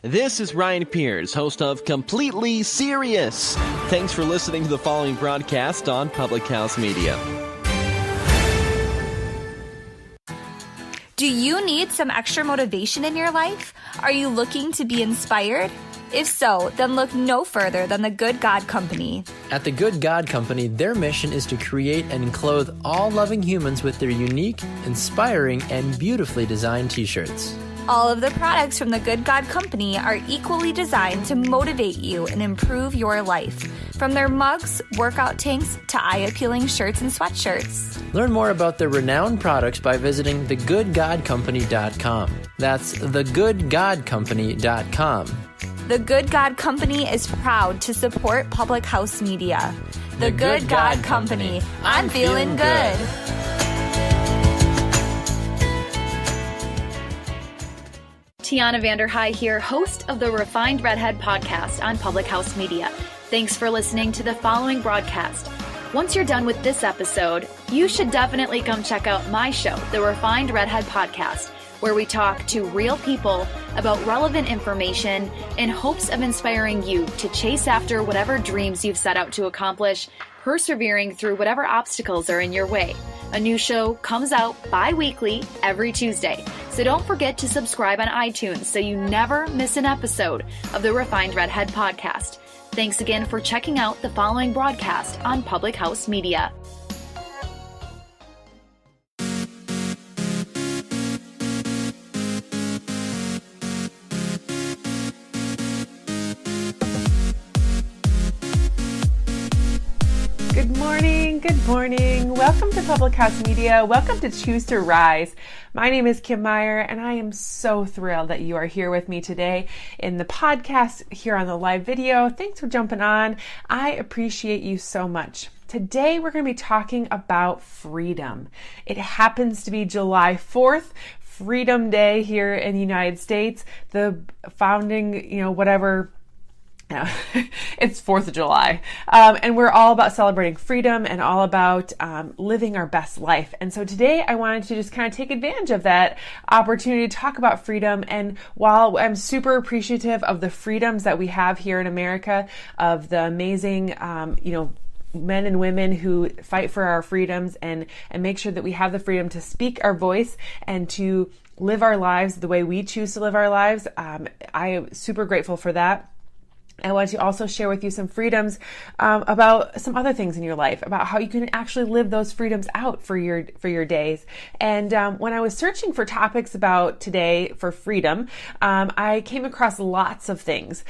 This is Ryan Pierce, host of Completely Serious. Thanks for listening to the following broadcast on Public House Media. Do you need some extra motivation in your life? Are you looking to be inspired? If so, then look no further than the Good God Company. At the Good God Company, their mission is to create and clothe all loving humans with their unique, inspiring, and beautifully designed t-shirts. All of the products from the Good God Company are equally designed to motivate you and improve your life. From their mugs, workout tanks, to eye-appealing shirts and sweatshirts. Learn more about their renowned products by visiting thegoodgodcompany.com. That's thegoodgodcompany.com. The Good God Company is proud to support Public House Media. The Good God Company. I'm feeling good. Tiana Vanderhei here, host of the Refined Redhead podcast on Public House Media. Thanks for listening to the following broadcast. Once you're done with this episode, you should definitely come check out my show, the Refined Redhead podcast, where we talk to real people about relevant information in hopes of inspiring you to chase after whatever dreams you've set out to accomplish, persevering through whatever obstacles are in your way. A new show comes out bi-weekly every Tuesday, so don't forget to subscribe on iTunes so you never miss an episode of the Refined Redhead podcast. Thanks again for checking out the following broadcast on Public House Media. Good morning. Welcome to Public House Media. Welcome to Choose to Rise. My name is Kim Meyer, and I am so thrilled that you are here with me today in the podcast, here on the live video. Thanks for jumping on. I appreciate you so much. Today, we're going to be talking about freedom. It happens to be July 4th, Freedom Day here in the United States. The founding, it's 4th of July. And we're all about celebrating freedom and all about living our best life. And so today I wanted to just kind of take advantage of that opportunity to talk about freedom. And while I'm super appreciative of the freedoms that we have here in America, of the amazing, men and women who fight for our freedoms and make sure that we have the freedom to speak our voice and to live our lives the way we choose to live our lives, I am super grateful for that. I want to also share with you some freedoms about some other things in your life, about how you can actually live those freedoms out for your days. And when I was searching for topics about today for freedom, I came across lots of things.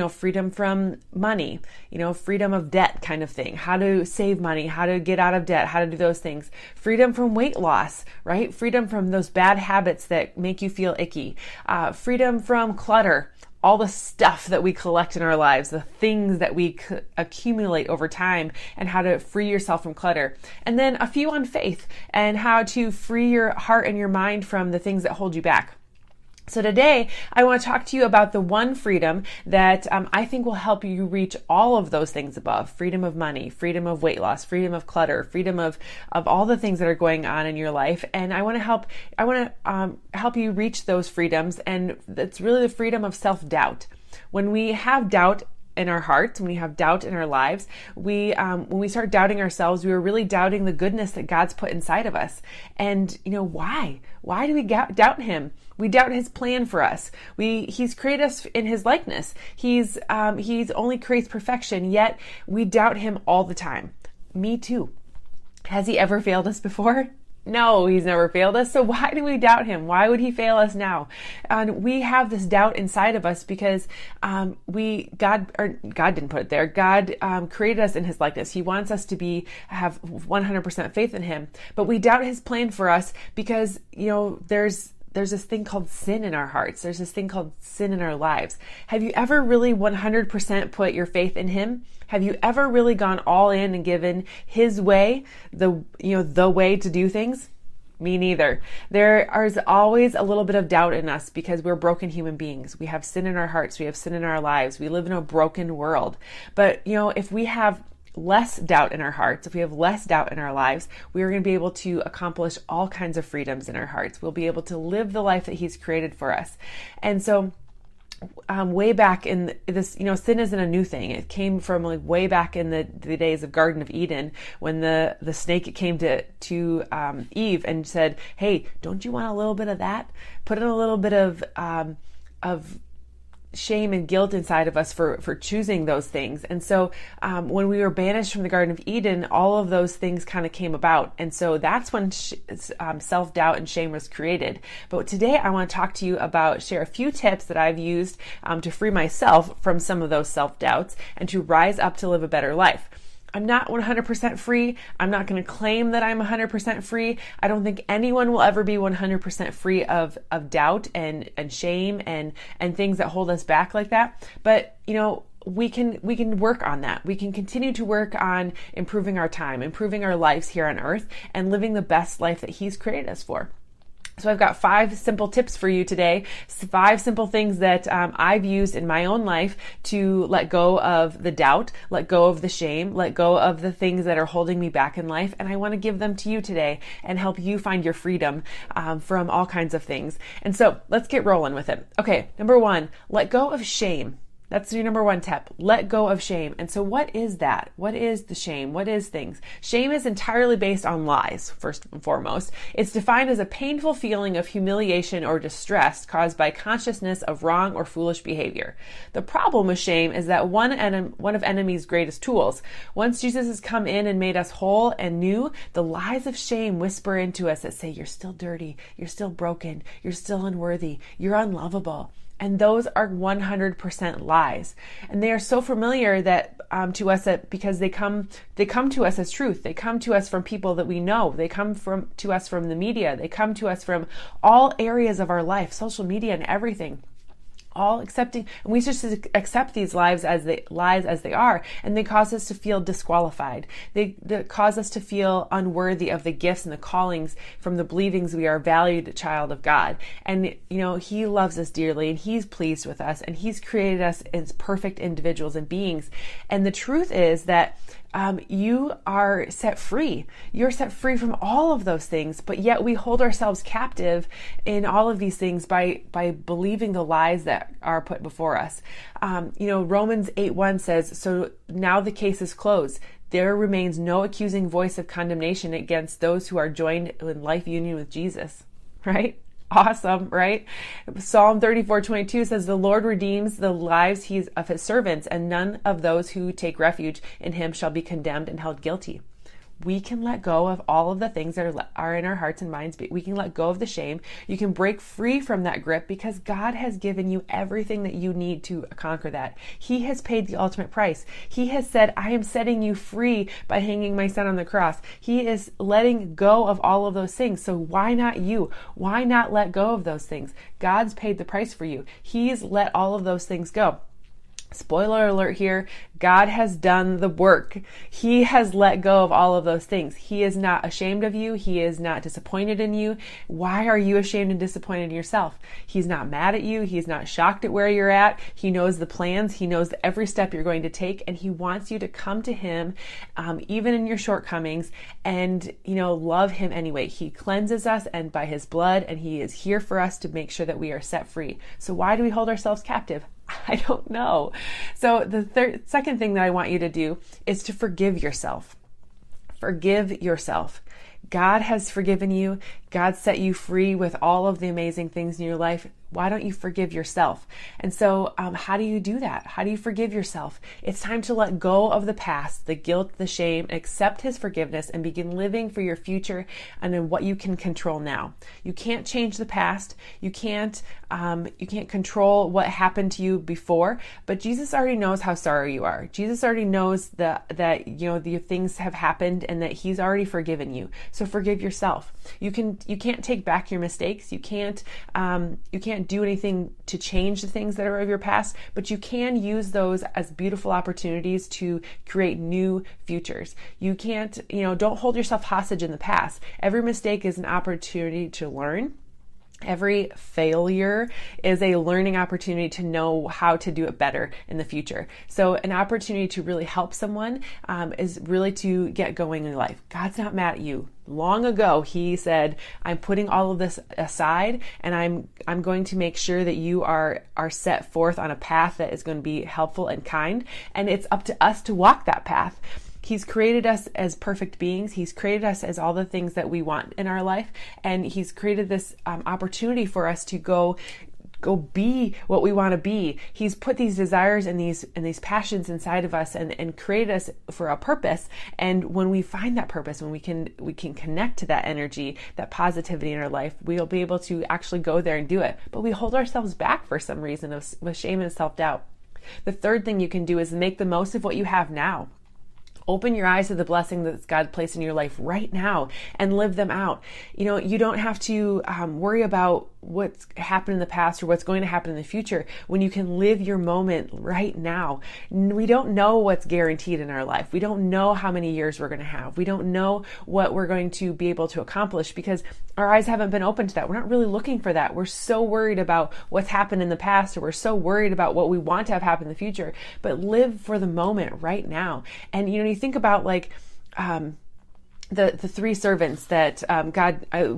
Freedom from money, freedom of debt kind of thing, how to save money, how to get out of debt, how to do those things. Freedom from weight loss, right? Freedom from those bad habits that make you feel icky. Freedom from clutter. All the stuff that we collect in our lives, the things that we accumulate over time, and how to free yourself from clutter. And then a few on faith and how to free your heart and your mind from the things that hold you back. So today, I want to talk to you about the one freedom that I think will help you reach all of those things above. Freedom of money, freedom of weight loss, freedom of clutter, freedom of all the things that are going on in your life. And I want to help you reach those freedoms. And it's really the freedom of self-doubt. When we have doubt in our hearts, when we have doubt in our lives, when we start doubting ourselves, we are really doubting the goodness that God's put inside of us. And why? Why do we doubt Him? We doubt His plan for us. He's created us in His likeness. He's only creates perfection, yet we doubt Him all the time. Me too. Has He ever failed us before? No, He's never failed us. So why do we doubt Him? Why would He fail us now? And we have this doubt inside of us because God didn't put it there. God created us in His likeness. He wants us to have 100% faith in Him. But we doubt His plan for us because there's this thing called sin in our hearts. There's this thing called sin in our lives. Have you ever really 100% put your faith in Him? Have you ever really gone all in and given His way, the way to do things? Me neither. There is always a little bit of doubt in us because we're broken human beings. We have sin in our hearts. We have sin in our lives. We live in a broken world. But, if we have less doubt in our hearts, if we have less doubt in our lives, we are going to be able to accomplish all kinds of freedoms in our hearts. We'll be able to live the life that He's created for us. And so way back in this, sin isn't a new thing. It came from like way back in the days of Garden of Eden, when the snake came to Eve and said, "Hey, don't you want a little bit of that? Put in a little bit of shame and guilt inside of us for choosing those things." And so when we were banished from the Garden of Eden, all of those things kind of came about. And so that's when self-doubt and shame was created. But today I want to talk to you about, share a few tips that I've used to free myself from some of those self-doubts and to rise up to live a better life. I'm not 100% free. I'm not going to claim that I'm 100% free. I don't think anyone will ever be 100% free of doubt and shame and things that hold us back like that. But, we can work on that. We can continue to work on improving our time, improving our lives here on earth, and living the best life that He's created us for. So I've got 5 simple tips for you today, 5 simple things that I've used in my own life to let go of the doubt, let go of the shame, let go of the things that are holding me back in life. And I want to give them to you today and help you find your freedom from all kinds of things. And so let's get rolling with it. Okay, number 1, let go of shame. That's your number 1 tip. Let go of shame. And so what is that? What is the shame? What is things? Shame is entirely based on lies, first and foremost. It's defined as a painful feeling of humiliation or distress caused by consciousness of wrong or foolish behavior. The problem with shame is that one of enemy's greatest tools. Once Jesus has come in and made us whole and new, the lies of shame whisper into us that say, "You're still dirty, you're still broken, you're still unworthy, you're unlovable." And those are 100% lies. And they are so familiar that to us that because they come to us as truth. They come to us from people that we know. They come to us from the media. They come to us from all areas of our life, social media and everything. All accepting, and we just accept these lies as they are, and they cause us to feel disqualified. They cause us to feel unworthy of the gifts and the callings from the believings we are a valued child of God. And He loves us dearly, and He's pleased with us, and He's created us as perfect individuals and beings. And the truth is that you are set free. You're set free from all of those things, but yet we hold ourselves captive in all of these things by believing the lies that are put before us. Romans 8:1 says, "So now the case is closed. There remains no accusing voice of condemnation against those who are joined in life union with Jesus." Right? Awesome, right? Psalm 34:22 says, "The Lord redeems the lives of His servants, and none of those who take refuge in Him shall be condemned and held guilty." We can let go of all of the things that are in our hearts and minds. We can let go of the shame. You can break free from that grip because God has given you everything that you need to conquer that. He has paid the ultimate price. He has said, "I am setting you free by hanging my Son on the cross." He is letting go of all of those things. So why not you? Why not let go of those things? God's paid the price for you. He's let all of those things go. Spoiler alert here, God has done the work. He has let go of all of those things. He is not ashamed of you. He is not disappointed in you. Why are you ashamed and disappointed in yourself? He's not mad at you. He's not shocked at where you're at. He knows the plans. He knows every step you're going to take, and He wants you to come to Him, even in your shortcomings, and love Him anyway. He cleanses us and by His blood, and He is here for us to make sure that we are set free. So why do we hold ourselves captive? I don't know. So the second thing that I want you to do is to forgive yourself. Forgive yourself. God has forgiven you. God set you free with all of the amazing things in your life. Why don't you forgive yourself? And so how do you do that? How do you forgive yourself? It's time to let go of the past, the guilt, the shame, accept His forgiveness, and begin living for your future and in what you can control now. You can't change the past. You can't control what happened to you before, but Jesus already knows how sorry you are. Jesus already knows that the things have happened and that He's already forgiven you. So forgive yourself. You can't take back your mistakes. You can't do anything to change the things that are of your past, but you can use those as beautiful opportunities to create new futures. You can't, don't hold yourself hostage in the past. Every mistake is an opportunity to learn. Every failure is a learning opportunity to know how to do it better in the future. So an opportunity to really help someone is really to get going in life. God's not mad at you. Long ago, he said, I'm putting all of this aside, and I'm going to make sure that you are set forth on a path that is going to be helpful and kind. And it's up to us to walk that path. He's created us as perfect beings. He's created us as all the things that we want in our life. And he's created this opportunity for us to go be what we want to be. He's put these desires and these passions inside of us and created us for a purpose. And when we find that purpose, when we can connect to that energy, that positivity in our life, we'll be able to actually go there and do it. But we hold ourselves back for some reason with shame and self-doubt. The third thing you can do is make the most of what you have now. Open your eyes to the blessing that God placed in your life right now and live them out. You don't have to worry about what's happened in the past or what's going to happen in the future when you can live your moment right now. We don't know what's guaranteed in our life. We don't know how many years we're going to have. We don't know what we're going to be able to accomplish because our eyes haven't been open to that. We're not really looking for that. We're so worried about what's happened in the past, or we're so worried about what we want to have happen in the future. But live for the moment right now. And you think about the three servants that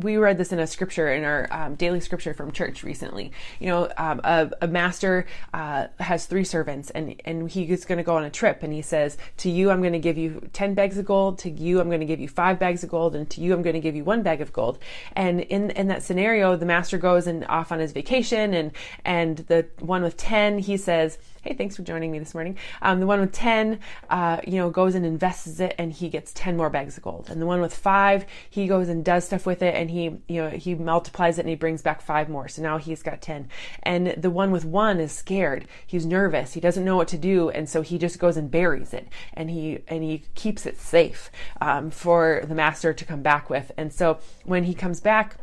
we read this in a scripture in our daily scripture from church recently. A master has three servants, and he is going to go on a trip, and he says, to you I'm going to give you 10 bags of gold, to you I'm going to give you 5 bags of gold, and to you I'm going to give you 1 bag of gold. And in that scenario, the master goes off on his vacation, and the one with 10, he says, hey, thanks for joining me this morning. The one with 10, goes and invests it, and he gets 10 more bags of gold. And the one with 5, he goes and does stuff with it, and he multiplies it, and he brings back 5 more. So now he's got 10. And the one with 1 is scared. He's nervous. He doesn't know what to do, and so he just goes and buries it, and he keeps it safe for the master to come back with. And so when he comes back,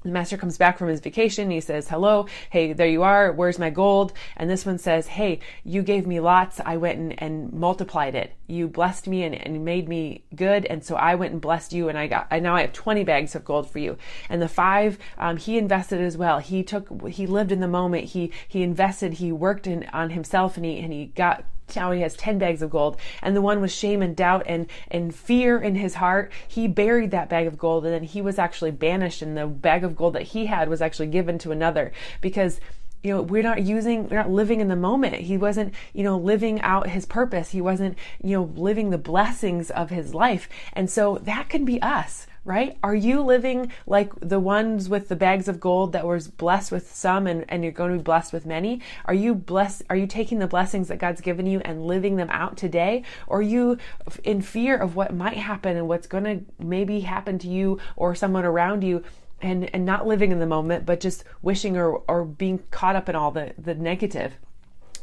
the master comes back from his vacation. He says, hello, hey, there you are. Where's my gold? And this one says, hey, you gave me lots. I went and multiplied it. You blessed me and made me good. And so I went and blessed you. And now I have 20 bags of gold for you. And the 5, he invested as well. He lived in the moment. He invested, he worked on himself, and he got, now he has 10 bags of gold. And the one with shame and doubt and fear in his heart, he buried that bag of gold, and then he was actually banished, and the bag of gold that he had was actually given to another, because we're not living in the moment. He wasn't, living out his purpose. He wasn't, living the blessings of his life. And so that can be us, right? Are you living like the ones with the bags of gold that was blessed with some and you're going to be blessed with many? Are you blessed? Are you taking the blessings that God's given you and living them out today? Or are you in fear of what might happen and what's going to maybe happen to you or someone around you, and not living in the moment, but just wishing or being caught up in all the negative?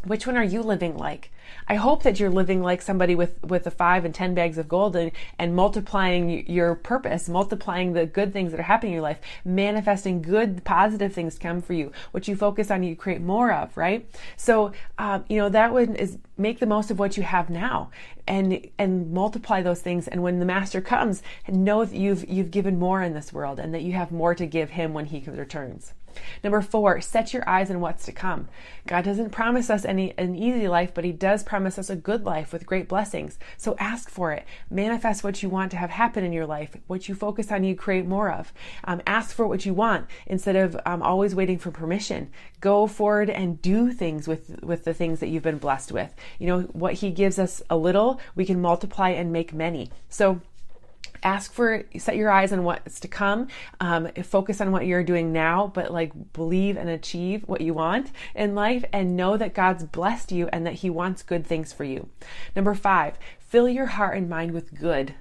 Which one are you living like? I hope that you're living like somebody with the 5 and 10 bags of gold and multiplying your purpose, multiplying the good things that are happening in your life, manifesting good, positive things come for you. What you focus on, you create more of, right? So, that one is make the most of what you have now and multiply those things. And when the master comes, know that you've given more in this world and that you have more to give him when he returns. Number 4, set your eyes on what's to come. God doesn't promise us an easy life, but he does promise us a good life with great blessings. So ask for it. Manifest what you want to have happen in your life. What you focus on, you create more of. Ask for what you want instead of always waiting for permission. Go forward and do things with the things that you've been blessed with. What he gives us a little, we can multiply and make many. So set your eyes on what's to come, focus on what you're doing now, but believe and achieve what you want in life, and know that God's blessed you and that he wants good things for you. Number 5, fill your heart and mind with good.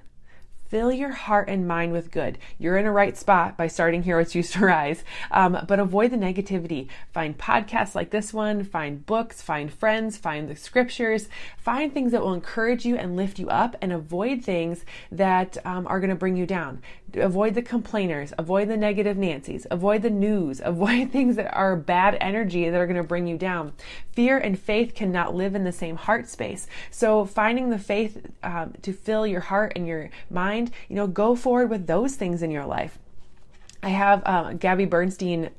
Fill your heart and mind with good. You're in a right spot by starting here with Choose to Rise, but avoid the negativity. Find podcasts like this one, find books, find friends, find the scriptures, find things that will encourage you and lift you up, and avoid things that are going to bring you down. Avoid the complainers, avoid the negative Nancys, avoid the news, avoid things that are bad energy that are going to bring you down. Fear and faith cannot live in the same heart space. So finding the faith to fill your heart and your mind, go forward with those things in your life. I have Gabby Bernstein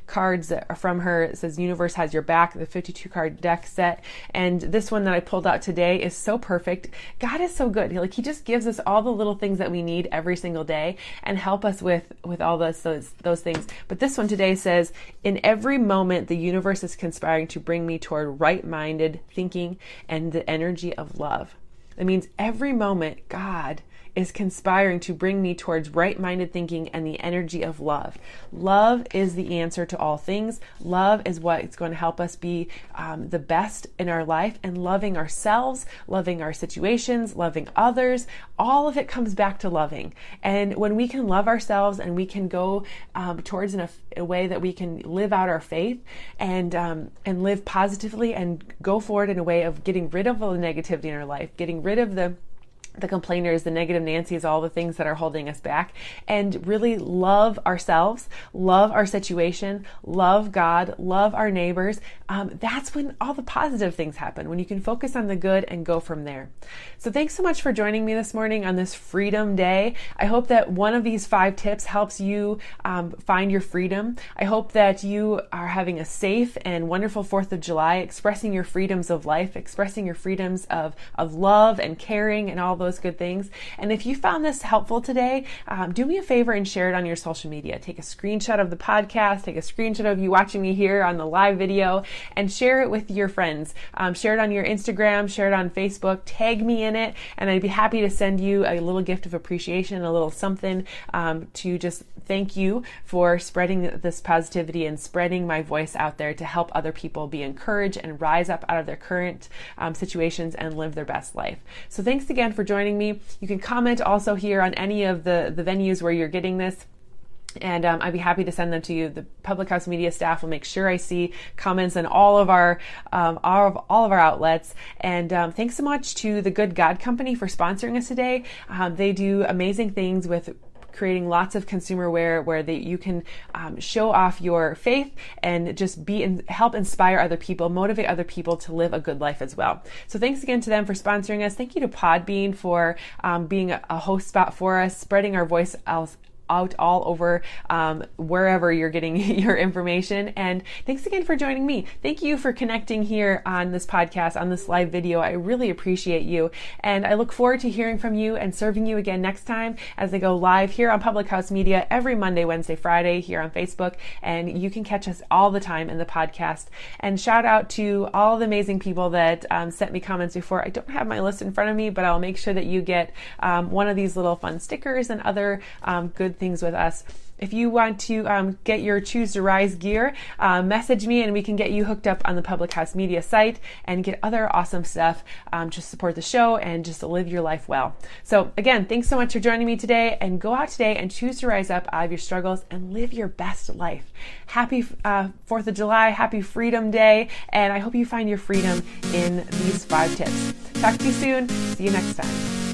cards from her. It says Universe Has Your Back, the 52 card deck set. And this one that I pulled out today is so perfect. God is so good. Like, he just gives us all the little things that we need every single day and help us with all those things. But this one today says, in every moment, the universe is conspiring to bring me toward right-minded thinking and the energy of love. That means every moment, God is conspiring to bring me towards right-minded thinking and the energy of love. Love is the answer to all things. Love is what's going to help us be the best in our life, and loving ourselves, loving our situations, loving others. All of it comes back to loving. And when we can love ourselves and we can go towards a way that we can live out our faith and live positively and go forward in a way of getting rid of all the negativity in our life, getting rid of the complainers, the negative Nancy's, all the things that are holding us back, and really love ourselves, love our situation, love God, love our neighbors. That's when all the positive things happen, when you can focus on the good and go from there. So thanks so much for joining me this morning on this Freedom Day. I hope that one of these 5 tips helps you find your freedom. I hope that you are having a safe and wonderful 4th of July, expressing your freedoms of life, expressing your freedoms of love and caring and all those good things. And if you found this helpful today, do me a favor and share it on your social media. Take a screenshot of the podcast, take a screenshot of you watching me here on the live video, and share it with your friends. Share it on your Instagram, share it on Facebook, tag me in it, and I'd be happy to send you a little gift of appreciation, a little something to just thank you for spreading this positivity and spreading my voice out there to help other people be encouraged and rise up out of their current situations and live their best life. So thanks again for joining me. You can comment also here on any of the venues where you're getting this, and I'd be happy to send them to you. The Public House Media staff will make sure I see comments in all of our outlets. And thanks so much to the Good God Company for sponsoring us today. They do amazing things with creating lots of consumer wear where you can show off your faith and just help inspire other people, motivate other people to live a good life as well. So thanks again to them for sponsoring us. Thank you to Podbean for being a host spot for us, spreading our voice out all over wherever you're getting your information. And thanks again for joining me. Thank you for connecting here on this podcast, on this live video. I really appreciate you. And I look forward to hearing from you and serving you again next time as they go live here on Public House Media every Monday, Wednesday, Friday here on Facebook. And you can catch us all the time in the podcast. And shout out to all the amazing people that sent me comments before. I don't have my list in front of me, but I'll make sure that you get one of these little fun stickers and other good things with us. If you want to get your Choose to Rise gear, message me and we can get you hooked up on the Public House Media site and get other awesome stuff to support the show and just to live your life well. So again, thanks so much for joining me today, and go out today and choose to rise up out of your struggles and live your best life. Happy 4th of July, happy Freedom Day, and I hope you find your freedom in these 5 tips. Talk to you soon. See you next time.